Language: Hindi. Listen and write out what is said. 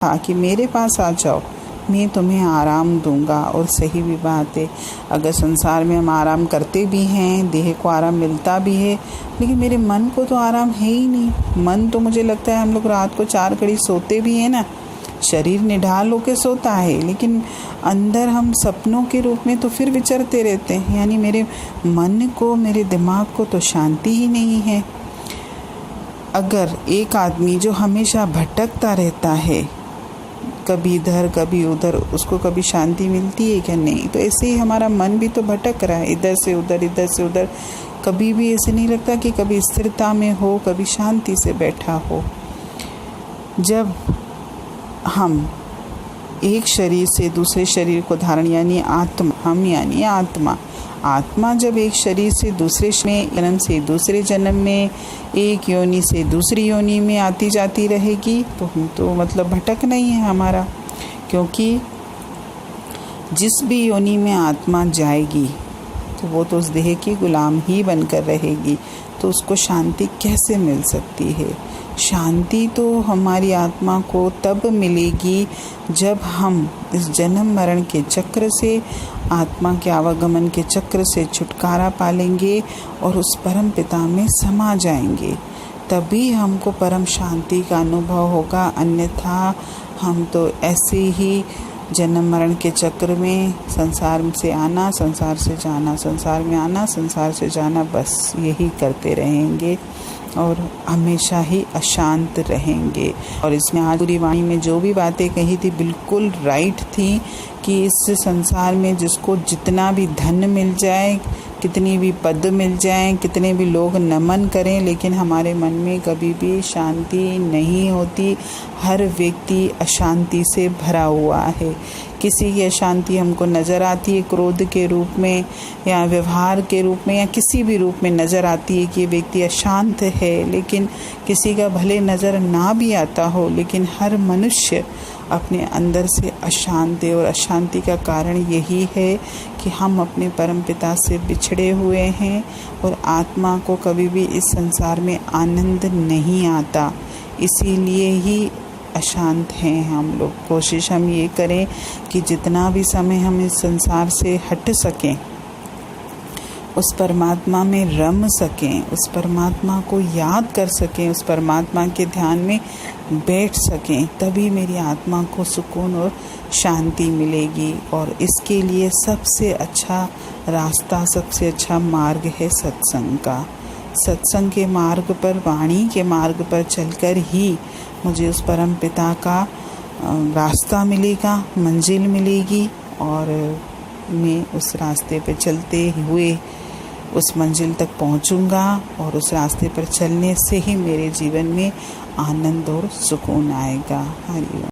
था कि मेरे पास आ जाओ, मैं तुम्हें आराम दूंगा। और सही भी बात है, अगर संसार में हम आराम करते भी हैं, देह को आराम मिलता भी है, लेकिन मेरे मन को तो आराम है ही नहीं। मन तो मुझे लगता है हम लोग रात को 4 घड़ी सोते भी हैं ना, शरीर निढाल होकर सोता है, लेकिन अंदर हम सपनों के रूप में तो फिर विचरते रहते हैं। यानी मेरे मन को, मेरे दिमाग को तो शांति ही नहीं है। अगर एक आदमी जो हमेशा भटकता रहता है, कभी इधर कभी उधर, उसको कभी शांति मिलती है क्या? नहीं। तो ऐसे ही हमारा मन भी तो भटक रहा है, इधर से उधर, इधर से उधर। कभी भी ऐसे नहीं लगता कि कभी स्थिरता में हो, कभी शांति से बैठा हो। जब हम एक शरीर से दूसरे शरीर को धारण, यानी आत्मा, हम यानी आत्मा जब एक शरीर से दूसरे में, जन्म से दूसरे जन्म में, एक योनि से दूसरी योनि में आती जाती रहेगी, तो मतलब भटकना ही है हमारा। क्योंकि जिस भी योनि में आत्मा जाएगी तो वो तो उस देह की गुलाम ही बनकर रहेगी। तो उसको शांति कैसे मिल सकती है? शांति तो हमारी आत्मा को तब मिलेगी जब हम इस जन्म मरण के चक्र से, आत्मा के आवागमन के चक्र से छुटकारा पालेंगे और उस परम पिता में समा जाएंगे। तभी हमको परम शांति का अनुभव होगा। अन्यथा हम तो ऐसे ही जन्म मरण के चक्र में, संसार से आना, संसार से जाना, संसार में आना, संसार से जाना, बस यही करते रहेंगे और हमेशा ही अशांत रहेंगे। और इसमें आज पूरी वाणी में जो भी बातें कही थी बिल्कुल राइट थी कि इस संसार में जिसको जितना भी धन मिल जाए, कितनी भी पद मिल जाए, कितने भी लोग नमन करें, लेकिन हमारे मन में कभी भी शांति नहीं होती। हर व्यक्ति अशांति से भरा हुआ है। किसी की अशांति हमको नज़र आती है क्रोध के रूप में, या व्यवहार के रूप में, या किसी भी रूप में नज़र आती है कि ये व्यक्ति अशांत है। लेकिन किसी का भले नज़र ना भी आता हो, लेकिन हर मनुष्य अपने अंदर से अशांत है। और अशांति का कारण यही है कि हम अपने परम पिता से बिछड़े हुए हैं और आत्मा को कभी भी इस संसार में आनंद नहीं आता, इसीलिए ही अशांत हैं हम लोग। कोशिश हम ये करें कि जितना भी समय हम इस संसार से हट सकें, उस परमात्मा में रम सकें, उस परमात्मा को याद कर सकें, उस परमात्मा के ध्यान में बैठ सकें, तभी मेरी आत्मा को सुकून और शांति मिलेगी। और इसके लिए सबसे अच्छा रास्ता, सबसे अच्छा मार्ग है सत्संग का। सत्संग के मार्ग पर, वाणी के मार्ग पर चलकर ही मुझे उस परम पिता का रास्ता मिलेगा, मंजिल मिलेगी, और मैं उस रास्ते पर चलते हुए उस मंजिल तक पहुंचूंगा। और उस रास्ते पर चलने से ही मेरे जीवन में आनंद और सुकून आएगा। हरि ओम।